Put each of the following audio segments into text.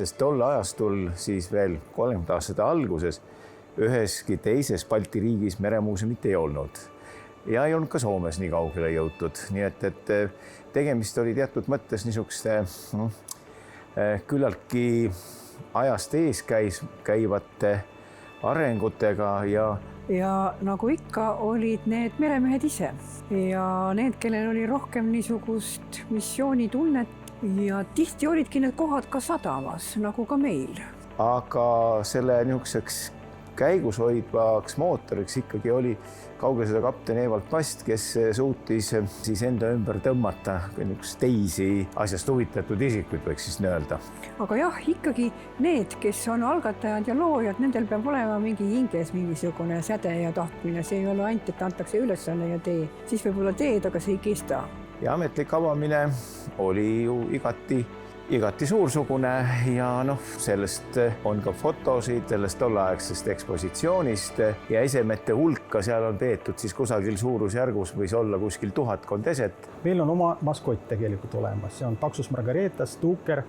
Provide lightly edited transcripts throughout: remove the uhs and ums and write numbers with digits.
sest tol ajastul siis veel 30 aastate alguses üheski teises Balti riigis meremuuseumit ei olnud. Ja ei olnud ka Soomes nii kaugele jõutud. Nii et tegemist oli teatud mõttes niisuguste küllaltki ajast ees käivate arengutega ja nagu ikka olid need meremehed ise ja need, kellel oli rohkem niisugust missioonitunnet ja tihti olidki need kohad ka sadamas, nagu ka meil. Aga selle niisuguseks käigus hoidvaks mootoriks ikkagi oli kaugesõja kapten Evald Past, kes suutis siis enda ümber tõmmata teisi asjast huvitatud isikuid, võiks siis öelda. Aga jah, ikkagi need, kes on algatajad ja loojad, nendel peab olema mingi hinges mingisugune säde ja tahtmine. See ei ole ainult, et antakse ülesanne ja tee. Siis võib-olla teed, aga see ei kesta. Ja ametlik avamine oli ju igati suursugune ja sellest on ka fotosid sellest tolleaegsest ekspositsioonist ja esemete hulka seal on peetud siis kusagil suurusjärgus võis olla kuskil 1000 eset. Meil on oma maskott tegelikult olemas, see on Paksus Margaretas, tuuker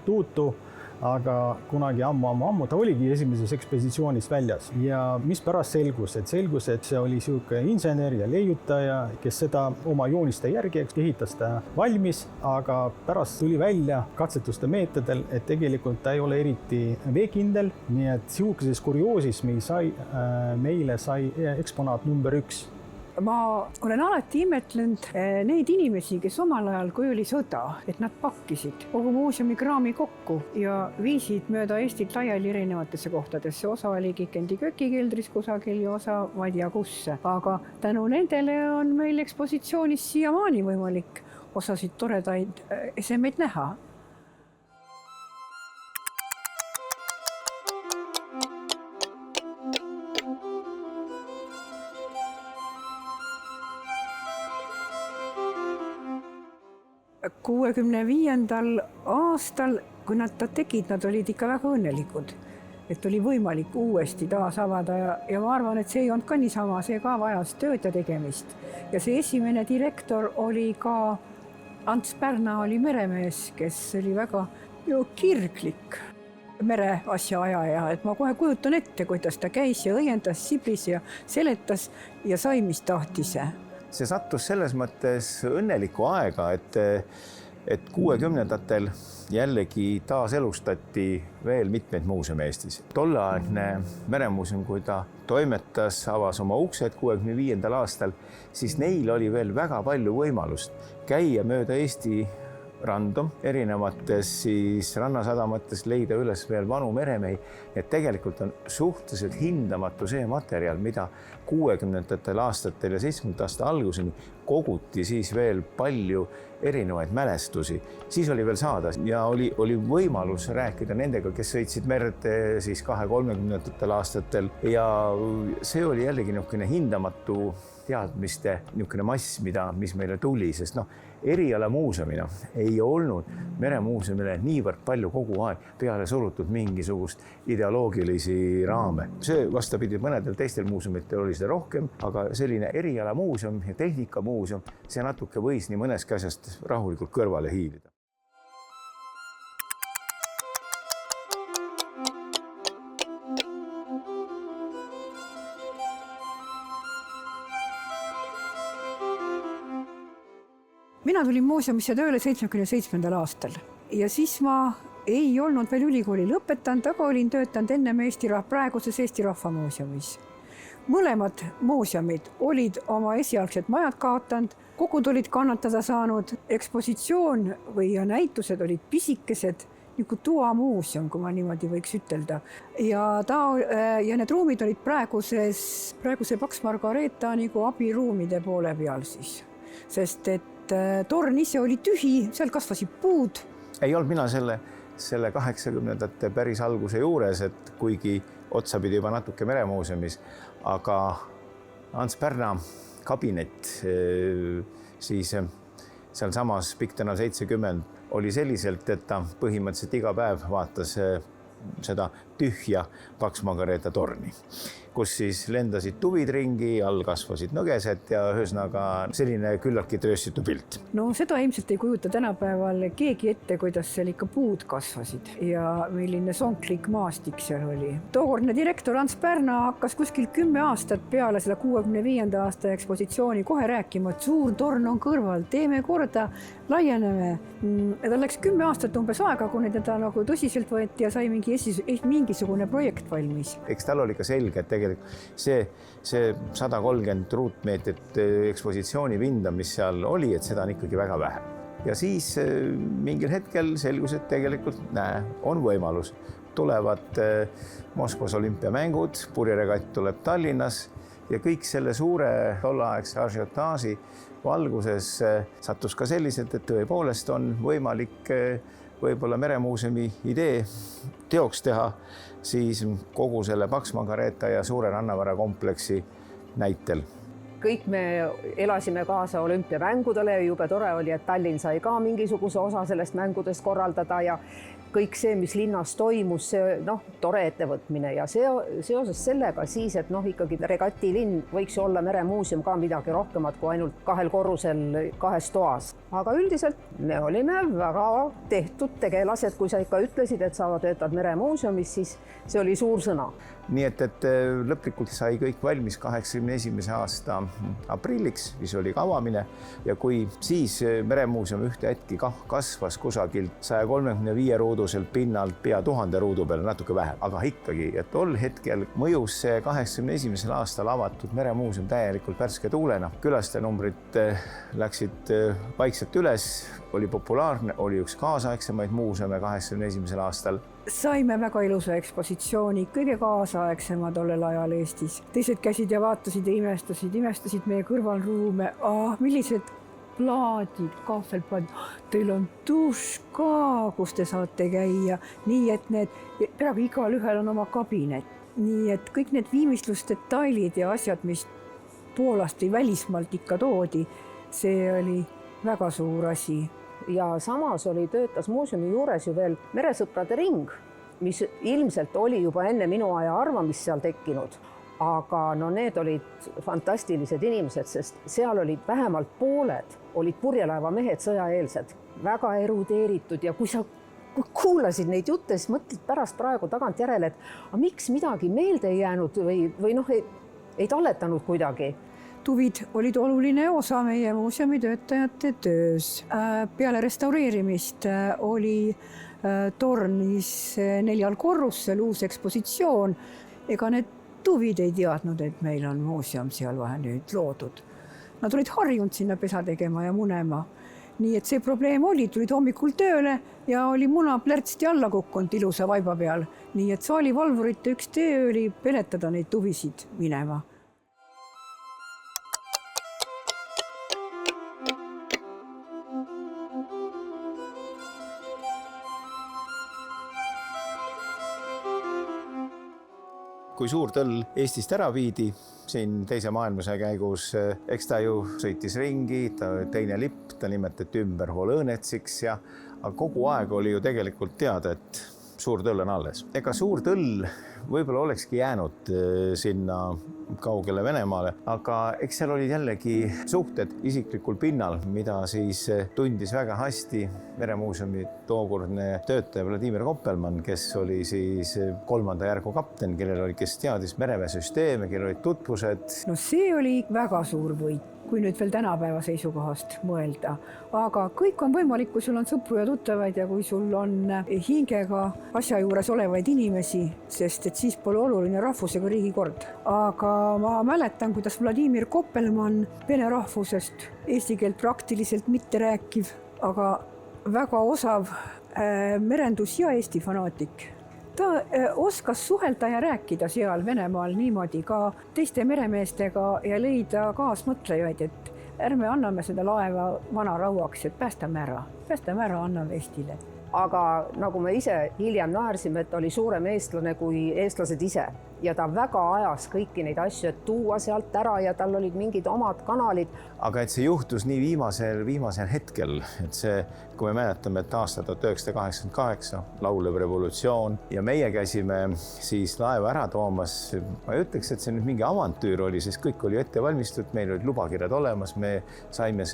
Tuutu, aga kunagi ammu ta oligi esimeses ekspositsionis väljas ja mis pärast selgus, et see oli siuke insener ja leiutaja, kes seda oma jooniste järgi ehitas ta valmis, aga pärast tuli välja katsetuste meetodil, et tegelikult ta ei ole eriti veekindel, nii et siukeses kurioosis meile sai eksponaat number 1. Ma olen alati imetlenud neid inimesi, kes omal ajal, kui oli sõda, et nad pakkisid kogu muuseumi kraami kokku ja viisid mööda Eestit laiali erinevatesse kohtadesse. Osa oli Kikendi kökikeldris kusagil ja osa ma ei tea kusse. Aga tänu nendele on meil ekspositsioonis siiamaani võimalik osasid toredaid esemeid näha. aastal, kui nad ta tegid, nad olid ikka väga õnnelikud, et oli võimalik uuesti taas avada ja ma arvan, et see ei olnud ka niisama, see ka vajas tööd ja tegemist. Ja see esimene direktor oli ka Ants Pärna oli meremees, kes oli väga kirglik mereasja ajaja, et ma kohe kujutan ette, kuidas ta käis ja õiendas, siblis ja seletas ja sai, mis tahtis. See sattus selles mõttes õnneliku aega, et 60-ndatel jällegi taaselustati veel mitmeid muuseume Eestis. Tolleaegne meremuuseum, kui ta toimetas, avas oma uksed 65. aastal, siis neil oli veel väga palju võimalust käia mööda Eesti randu, erinevates siis rannasadamates leida üles veel vanu meremehi, et tegelikult on suhteliselt hindamatu see materjal, mida 60. aastatel ja 70. aasta alguseni koguti siis veel palju erinevaid mälestusi. Siis oli veel saada ja oli võimalus rääkida nendega, kes sõitsid merd siis 20-30. aastatel ja see oli jällegi niisugune hindamatu teadmiste niisugune mass, mis meile tuli, sest erialamuuseumina ei olnud meremuuseumile niivõrd palju kogu aeg peale surutud mingisugust ideoloogilisi raame. See vastapidi mõnedel teistel muuseumitel oli seda rohkem, aga selline erialamuuseum ja tehnikamuuseum, see natuke võis nii mõneski asjast rahulikult kõrvale hiilida. Mina tulin muuseumisse tööle 77. aastal ja siis ma ei olnud veel ülikooli lõpetanud, aga olin töötanud ennem praeguses Eesti Rahvamuuseumis. Mõlemad muuseumid olid oma esialgsed majad kaotanud, kogud olid kannatada saanud, ekspositsioon või näitused olid pisikesed, nagu toamuuseum, kui ma niimoodi võiks ütelda. Ja need ruumid olid praeguse Paks Margareeta nagu abiruumide poole peal siis, sest et torn ise oli tühi, seal kasvasid puud. Ei olnud mina selle 80-ndate päris alguse juures, et kuigi otsapidi juba natuke meremuuseumis, aga Ants Pärna kabinet siis seal samas Pikk-Tänava 70 oli selliselt, et ta põhimõtteliselt iga päev vaatas seda tühja Paks Margareeta torni. kus siis lendasid tuvid ringi, all kasvasid nõgesed ja ühesõnaga selline küllaltki tööstitu pilt. No seda ilmselt ei kujuta tänapäeval keegi ette, kuidas seal ikka puud kasvasid ja milline sonklik maastik seal oli. Tookordne direktor Ants Pärna hakkas kuskil 10 aastat peale selle 65. aasta ekspositsiooni kohe rääkima, et suur torn on kõrval, teeme korda, laieneme. Tal läks 10 aastat umbes aega, kuni teda nagu tõsiselt võeti ja sai mingisugune projekt valmis. Eks tal oli ka selge, et tegelikult see 130 ruutmeetrit ekspositsiooni pinda, mis seal oli, et seda on ikkagi väga vähe. Ja siis mingil hetkel selgus, et tegelikult on võimalus. Tulevad Moskvas olümpiamängud, purjeregatt tuleb Tallinnas ja kõik selle suure tolleaegse ažiotaaži valguses sattus ka selliselt, et tõepoolest on võimalik võib-olla meremuuseumi idee teoks teha siis kogu selle Paks Margareeta ja Suure Rannavara kompleksi näitel. Kõik me elasime kaasa olümpiamängudele ja jube tore oli, et Tallinn sai ka mingisuguse osa sellest mängudest korraldada ja kõik see, mis linnas toimus, see tore ettevõtmine ja seoses sellega siis, et ikkagi regatilinn võiks olla meremuuseum ka midagi rohkemat kui ainult 2 korrusel 2 toas. Aga üldiselt me olime väga tehtud tegelased, kui sa ikka ütlesid, et sa töötad meremuuseumis, siis see oli suur sõna. Nii et lõplikult sai kõik valmis 81. aasta aprilliks, mis oli ka avamine ja kui siis meremuuseum ühte hetki kasvas kusagilt 135 ruuduselt pinnalt pea 1000 ruudu peale, natuke vähem, aga ikkagi, et tol hetkel mõjus see 81. aastal avatud meremuuseum täielikult värske tuulena. Külastajanumbrid läksid vaikselt üles, oli populaarne, oli üks kaasaegsemaid muuseume 81. aastal. Saime väga ilusa ekspositsiooni, kõige kaasaegsema tollel ajal Eestis. Teised käisid ja vaatasid ja imestasid meie kõrvalruume. Millised plaadid, kahvelplaadid, teil on dušš ka, kus te saate käia. Nii et peaaegu igalühel on oma kabinet. Nii et kõik need viimistlusdetailid ja asjad, mis Poolast või välismaalt ikka toodi, see oli väga suur asi. Ja samas töötas muuseumi juures ju veel meresõprade ring, mis ilmselt oli juba enne minu aja arvamist seal tekkinud. Aga need olid fantastilised inimesed, sest seal olid vähemalt pooled, olid purjelaeva mehed sõjaeelsed, väga erudeeritud ja kui sa kuulasid neid jutte, siis mõtled pärast praegu tagantjärele, et miks midagi meelde ei jäänud või ei talletanud kuidagi. Tuvid olid oluline osa meie muuseumi töötajate töös. Peale restaureerimist oli tornis 4 korrusel uus ekspositsioon. Ega need tuvid ei teadnud, et meil on muuseum seal vahe nüüd loodud. Nad olid harjunud sinna pesa tegema ja munema. Nii et see probleem oli, tulid hommikul tööle ja oli muna plärtsti alla kukkunud ilusa vaiba peal. Nii et saalivalvurite üks töö oli peletada neid tuvisid minema. Kui suur tõll Eestist ära viidi, siin teise maailmasõja käigus, eks ta ju sõitis ringi, teine lipp, ta nimetati ümber Holõnetsiks ja kogu aeg oli ju tegelikult teada, et suur tõll on alles. Ega suur tõll võib-olla olekski jäänud sinna kaugele Venemaale, aga eks seal olid jällegi suhted isiklikul pinnal, mida siis tundis väga hästi meremuuseumi tookordne töötaja Vladimir Koppelmann, kes oli siis 3. järgu kapten, kes teadis mereväesüsteeme, kellel olid tutvused. No see oli väga suur võit, kui nüüd veel tänapäeva seisukohast mõelda. Aga kõik on võimalik, kui sul on sõpru ja tuttavaid ja kui sul on hingega asja juures olevaid inimesi, sest et siis pole oluline rahvusega riigikord. Aga ma mäletan, kuidas Vladimir Koppelmann vene rahvusest, eesti keelt praktiliselt mitte rääkiv, aga väga osav merendus- ja Eesti fanaatik. Ta oskas suhelda ja rääkida seal Venemaal niimoodi ka teiste meremeestega ja leida kaasmõtlejaid, et ärme anname seda laeva vana rauaks, et päästame ära, anname Eestile. aga nagu me ise hiljem naersime, et oli suurem eestlane kui eestlased ise ja ta väga ajas kõiki neid asju, et tuua sealt ära ja tal olid mingid omad kanalid. Aga et see juhtus nii viimasel hetkel, et see, kui me mäletame, et aasta 1988, laulev revolutsioon ja meie käisime siis laeva ära toomas. Ma ei ütleks, et see nüüd mingi avantüür oli, sest kõik oli ette valmistatud, meil olid lubakirjad olemas, me saime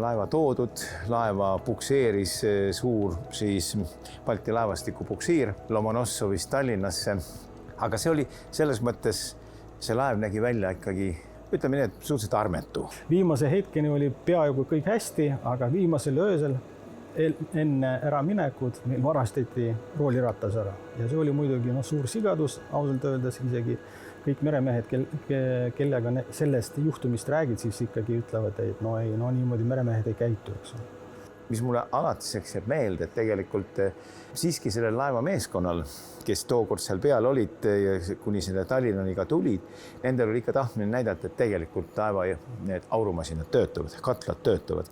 laeva toodud, laeva pukseeris suur siis Balti laevastiku puksiir Lomonossovist Tallinnasse. Aga see oli selles mõttes, see laev nägi välja ikkagi, ütleme nii, et suhteliselt armetu. Viimase hetkeni oli peaaegu kõik hästi, aga viimasel öösel enne äraminekut meil varastati rooliratas ära. Ja see oli muidugi suur sigadus, ausalt öeldes isegi kõik meremehed, kellega sellest juhtumist räägid, siis ikkagi ütlevad, et niimoodi meremehed ei käitu. Mis mulle alatiseks jääb meelde, et tegelikult siiski sellel laeva meeskonnal, kes tookord seal peal olid ja kuni selle Tallinnaniga tulid, nendel oli ikka tahtmine näidata, et tegelikult laeva need aurumasinad töötavad, katlad töötavad.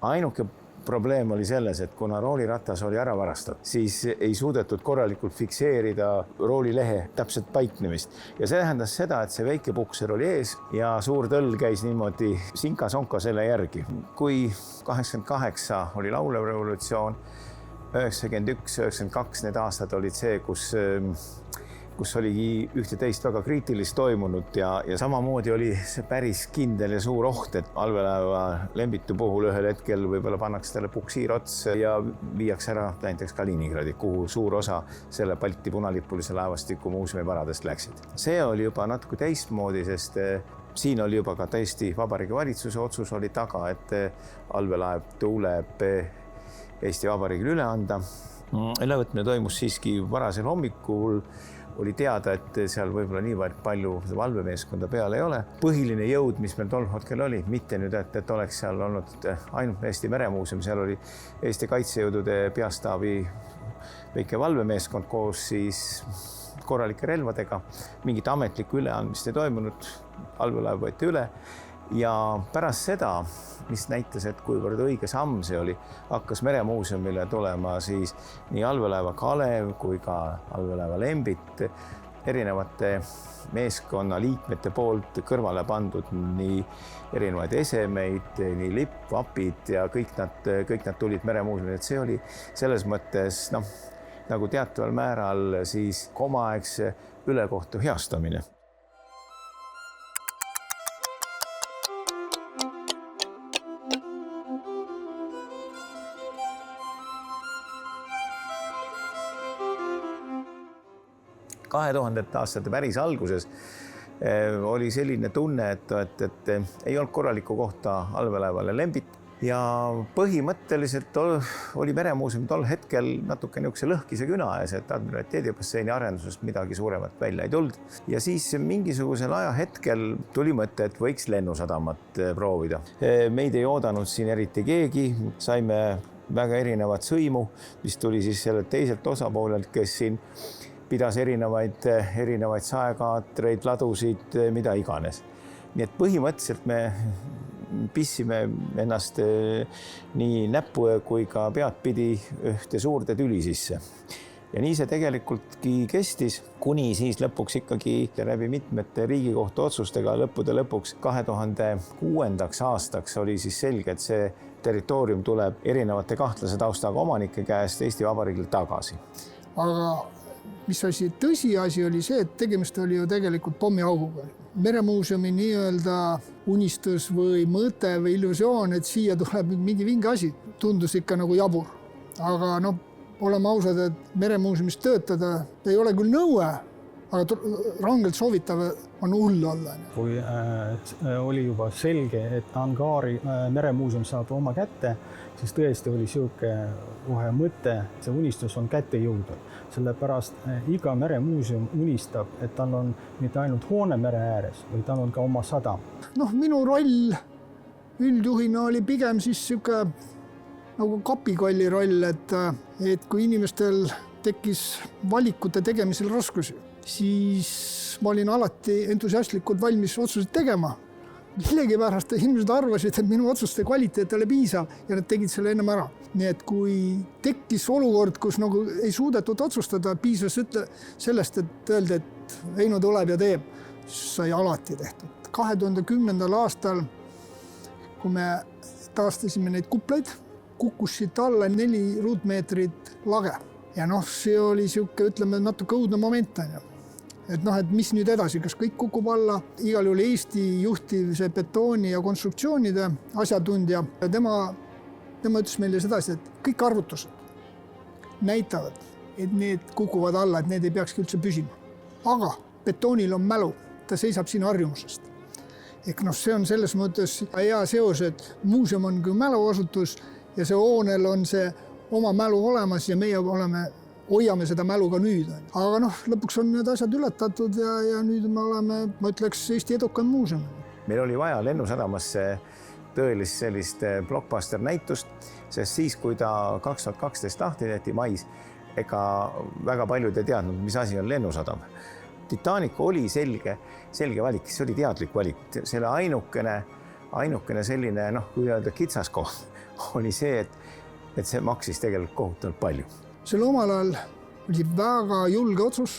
Ainuke probleem oli selles, et kuna rooliratas oli ära varastatud, siis ei suudetud korralikult fikseerida roolilehe täpselt paiknemist. Ja see tähendas seda, et see väike pukser oli ees ja suur tõll käis niimoodi sinka-sonka selle järgi. Kui 88 oli laulev revolutsioon, 91, 92 need aastad olid see, kus oligi ühte-teist väga kriitilist toimunud ja samamoodi oli see päris kindel ja suur oht, et allveelaeva Lembitu puhul ühel hetkel võib-olla pannakse talle puksiir otsa ja viiakse ära näiteks Kaliningradi, kuhu suur osa selle Balti punalipulise laevastiku muuseumi varadest läksid. See oli juba natuke teistmoodi, sest siin oli juba ka tõesti Vabariigi valitsuse otsus oli taga, et allveelaev tuleb Eesti Vabariigil üle anda. Ülevõtmine toimus siiski varasel hommikul. Oli teada, et seal võib-olla niivõrd palju valvemeeskonda peal ei ole. Põhiline jõud, mis meil tol hetkel oli, mitte nüüd, et oleks seal olnud ainult Eesti Meremuuseum, seal oli Eesti Kaitsejõudude peastaabi väike valvemeeskond koos siis korralike relvadega. Mingit ametlikku üleandmist ei toimunud, allveelaev võeti üle ja pärast seda, mis näitas, et kuivõrd õige samm see oli, hakkas Meremuuseumile tulema siis nii allveelaeva Kalev kui ka allveelaeva Lembit erinevate meeskonna liikmete poolt kõrvale pandud nii erinevaid esemeid, nii lippvapid ja kõik nad tulid Meremuuseumile, et see oli selles mõttes nagu teataval määral siis omaaegse ülekohtu heastamine. aastate päris alguses oli selline tunne, et ei olnud korralikku kohta allveelaevale Lembit ja põhimõtteliselt oli Meremuuseum tol hetkel natuke niisuguse lõhkise küna ees, et admiraliteedibasseini arendusest midagi suuremat välja ei tulnud. Ja siis mingisugusel ajahetkel tuli mõte, et võiks lennusadamat proovida. Meid ei oodanud siin eriti keegi, saime väga erinevat sõimu, mis tuli siis sellelt teiselt osapoolelt, kes siin pidas erinevaid saekaatreid, ladusid, mida iganes. Nii et põhimõtteliselt me pissime ennast nii näppu kui ka pead pidi ühte suurde tüli sisse. Ja nii see tegelikult kestis, kuni siis lõpuks ikkagi läbi mitmete Riigikohtu otsustega lõppude lõpuks 2006. aastaks oli siis selge, et see territoorium tuleb erinevate kahtlase taustaga omanike käest Eesti Vabariigil tagasi. Aga mis tõsiasi oli see, et tegemist oli ju tegelikult pommiauguga. Meremuuseumi nii-öelda unistus või mõte või illusioon, et siia tuleb mingi vinge asi, tundus ikka nagu jabur. Aga oleme ausad, et Meremuuseumis töötada ei ole küll nõue, aga rangelt soovitav on hull olla. Kui oli juba selge, et Angaari Meremuuseum saab oma kätte, siis tõesti oli sihuke mõte, see unistus on kätte jõudnud. Sellepärast iga meremuuseum unistab, et tal on mitte ainult hoone mere ääres, või tal on ka oma sadam. Minu roll üldjuhina oli pigem siis sihuke nagu kapikolli roll, et kui inimestel tekkis valikute tegemisel raskusi, siis ma olin alati entusiastlikult valmis otsuseid tegema. millegipärast inimesed arvasid, et minu otsuste kvaliteet oli piisav ja nad tegid selle ennem ära. Nii et kui tekkis olukord, kus nagu ei suudetud otsustada, piisas sellest, et öeldi, et Heino tuleb ja teeb, sai alati tehtud. 2010. aastal, kui me taastasime neid kuplaid, kukkusid alla 4 ruutmeetrit lage. Ja see oli siuke, ütleme, natuke õudne moment. Et mis nüüd edasi, kas kõik kukub alla? Igal juhul Eesti juhtiv see betooni ja konstruktsioonide asjatundja. Tema ütles meile sedasi, et kõik arvutused näitavad, et need kukuvad alla, et need ei peakski üldse püsima. Aga betoonil on mälu, ta seisab siin harjumusest. Ehk see on selles mõttes hea seos, et muuseum on kui mäluasutus ja see hoonel on see oma mälu olemas ja meie hoiame seda mälu ka nüüd. Aga lõpuks on need asjad ületatud ja nüüd me oleme, ma ütleks, Eesti edukam muuseum. Meil oli vaja Lennusadamasse tõelist sellist blockbuster näitust, sest siis, kui ta 2012 lahti tehti mais, ega väga paljud ei teadnud, mis asi on Lennusadam. Titanic oli selge valik, see oli teadlik valik. Selle ainukene selline, kui öelda kitsaskoht oli see, et see maksis tegelikult kohutavalt palju. Selle omal ajal oli väga julge otsus.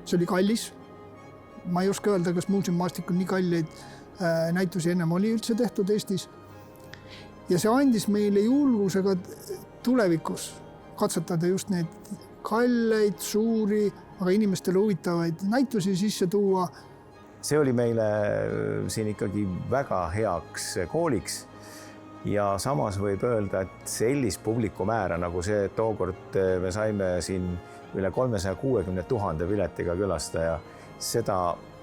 See oli kallis. Ma ei oska öelda, kas muuseumimaastikul nii kalleid näitusi ennem oli üldse tehtud Eestis. Ja see andis meile julgusega tulevikus katsetada just neid kalleid, suuri, aga inimestele huvitavaid näitusi sisse tuua. See oli meile siin ikkagi väga heaks kooliks. Ja samas võib öelda, et sellist publiku määra, nagu see tookord me saime siin üle 360 000 piletiga külastaja, seda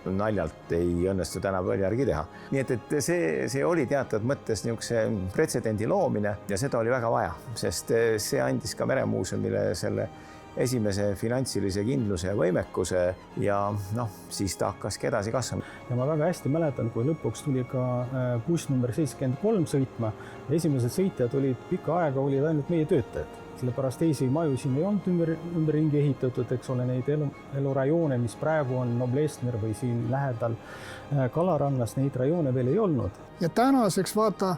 naljalt ei õnnestu täna palju järgi teha. Nii et see oli teatud mõttes niisuguse pretsedendi loomine ja seda oli väga vaja, sest see andis ka Meremuuseumile selle esimese finantsilise kindluse ja võimekuse ja siis ta hakkaski edasi kasvama. Ja ma väga hästi mäletan, kui lõpuks tuli ka buss number 73 sõitma. Esimesed sõitjad olid pikka aega, olid ainult meie töötajad. Sellepärast teisi maju siin ei olnud ümberringi ehitatud, eks ole, neid elurajoone, mis praegu on Noblessner või siin lähedal Kalarannas, neid rajoone veel ei olnud. Ja tänaseks vaata,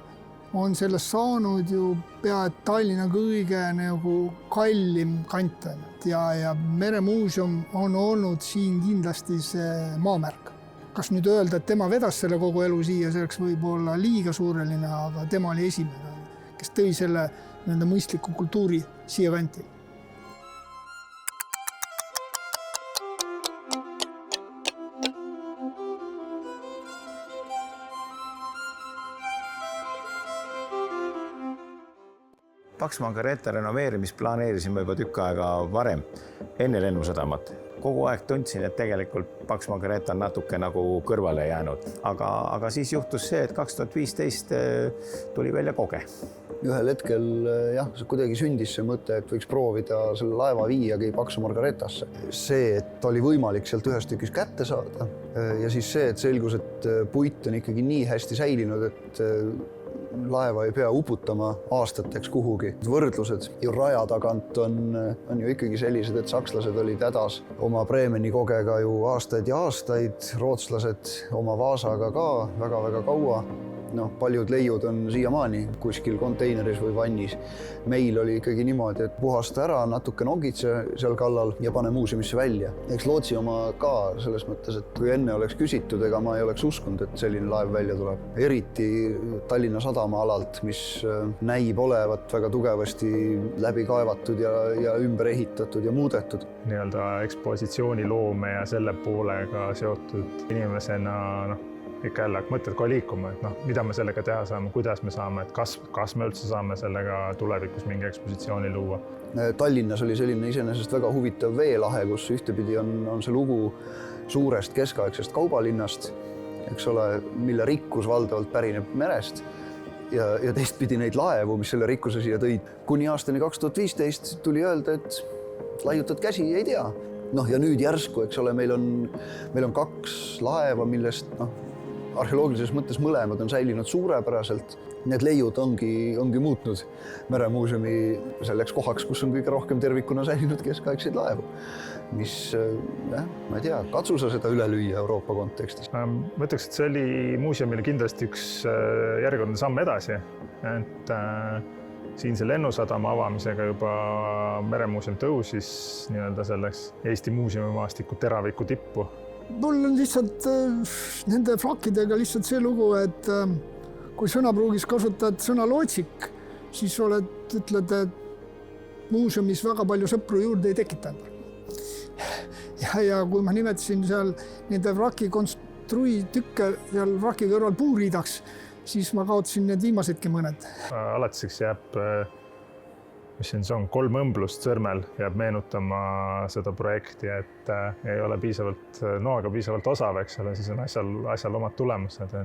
on sellest saanud ju pea Tallinna kõige kallim kant. Ja Meremuuseum on olnud siin kindlasti see maamärk. Kas nüüd öelda, et tema vedas selle kogu elu siia, selleks võib olla liiga suureline, aga tema oli esimene, kes tõi selle mõistliku kultuuri siia kanti. Paks Margareeta renoveerimist planeerisime juba tükk aega varem, enne Lennusadamat. Kogu aeg tundsin, et tegelikult Paks Margareeta on natuke nagu kõrvale jäänud. Aga siis juhtus see, et 2015 tuli välja Koge. Ühel hetkel see kuidagi sündis see mõte, et võiks proovida selle laeva viiagi Paksu Margareetasse. See, et oli võimalik sealt ühest tükis kätte saada ja siis see, et selgus, et puit on ikkagi nii hästi säilinud, et laeva ei pea uputama aastateks kuhugi. Võrdlused ju raja tagant on ju ikkagi sellised, et sakslased olid hädas oma Bremeni Kogega ju aastaid ja aastaid, rootslased oma Vaasaga ka väga-väga kaua. Paljud leiud on siiamaani kuskil konteineris või vannis. Meil oli ikkagi niimoodi, et puhasta ära, natuke nogitse seal kallal ja pane muuseumisse välja. Eks Lootsi oma ka selles mõttes, et kui enne oleks küsitud, ega ma ei oleks uskunud, et selline laev välja tuleb. Eriti Tallinna Sadama alalt, mis näib olevat väga tugevasti läbi kaevatud ja ümber ehitatud ja muudetud. Nii-öelda ekspositsiooni loome ja selle poolega seotud inimesena ikka jälle mõtled kohe liikuma, et mida me sellega teha saame, kuidas me saame, et kas me üldse saame sellega tulevikus mingi ekspositsiooni luua. Tallinnas oli selline iseenesest väga huvitav veelahe, kus ühtepidi on see lugu suurest keskaegsest kaubalinnast, eks ole, mille rikkus valdavalt pärineb merest ja teistpidi neid laevu, mis selle rikkuse siia tõid. Kuni aastani 2015 tuli öelda, et laiutad käsi, ei tea. Ja nüüd järsku, eks ole, meil on 2 laeva, millest arheoloogilises mõttes mõlemad on säilinud suurepäraselt. Need leiud ongi muutnud meremuuseumi selleks kohaks, kus on kõige rohkem tervikuna säilinud keskaegseid laevu. Mis, ma ei tea, katsu sa seda üle lüüa Euroopa kontekstis? Ma ütleks, et see oli muuseumile kindlasti üks järjekordne samm edasi. Et siinse lennusadama avamisega juba meremuuseum tõusis nii-öelda selleks Eesti muuseumimaastiku teraviku tippu. Mul on lihtsalt nende flakkidega lihtsalt see lugu, et kui sõnapruugis kasutad sõna lootsik, siis ütled, et muuseumis väga palju sõpru juurde ei tekitanud. Ja kui ma nimetasin seal nende vraki konstruitükke seal vraki kõrval puuriidaks, siis ma kaotasin need viimasedki mõned. Alatiseks jääb, mis see on, 3 õmblust sõrmel jääb meenutama seda projekti, et ei ole piisavalt noaga piisavalt osav, eks ole, siis on asjal omad tulemused.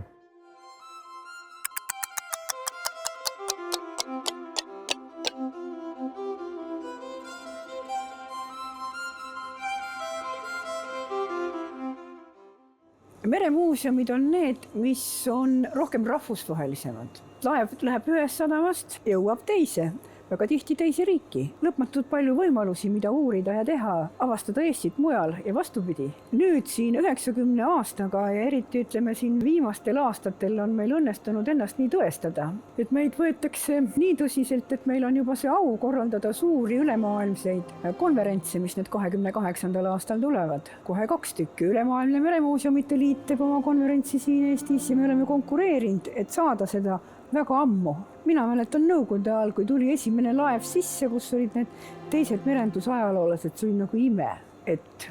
Meremuuseumid on need, mis on rohkem rahvusvahelisemad. Laev läheb ühest sadamast, jõuab teise, väga tihti teise riiki. Lõpmatult palju võimalusi, mida uurida ja teha, avastada Eestit mujal ja vastupidi. Nüüd siin 90 aastaga ja eriti ütleme siin viimastel aastatel on meil õnnestunud ennast nii tõestada, et meid võetakse nii tõsiselt, et meil on juba see au korraldada suuri ülemaailmseid konverentse, mis nüüd 28. aastal tulevad. Kohe 2 tükki. Ülemaailmne meremuuseumite liit teeb oma konverentsi siin Eestis ja me oleme konkureerinud, et saada seda väga ammu. Mina mäletan nõukogude ajal, kui tuli esimene laev sisse, kus olid need teised merendusajaloolased, see oli nagu ime, et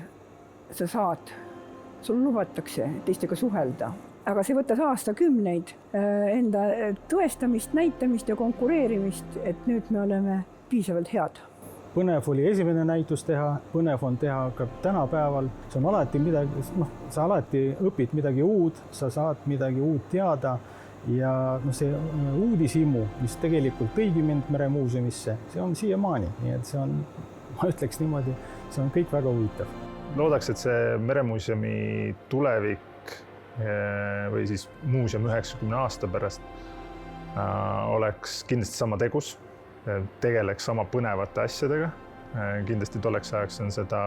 sa saad, sul lubatakse teistega suhelda. Aga see võtas aastakümneid enda tõestamist, näitamist ja konkureerimist, et nüüd me oleme piisavalt head. Põnev oli esimene näitus teha, põnev on teha ka tänapäeval. See on alati midagi, sa alati õpid midagi uut, sa saad midagi uut teada. Ja see uudishimu, mis tegelikult tõigi mind meremuuseumisse, see on siiamaani. Nii et see on, ma ütleks niimoodi, see on kõik väga huvitav. Loodaks, et see meremuuseumi tulevik või siis muuseum 90 aasta pärast oleks kindlasti sama tegus, tegeleks sama põnevate asjadega. Kindlasti tolleks ajaks on seda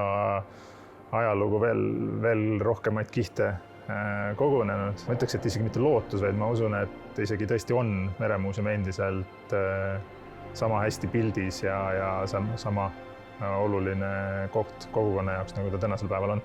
ajalugu veel rohkemaid kihte kogunenud. Ma ütleks, et isegi mitte lootus, vaid ma usun, et isegi tõesti on meremuuseum endiselt sama hästi pildis ja sama oluline koht kogukonna jaoks, nagu ta tänasel päeval on.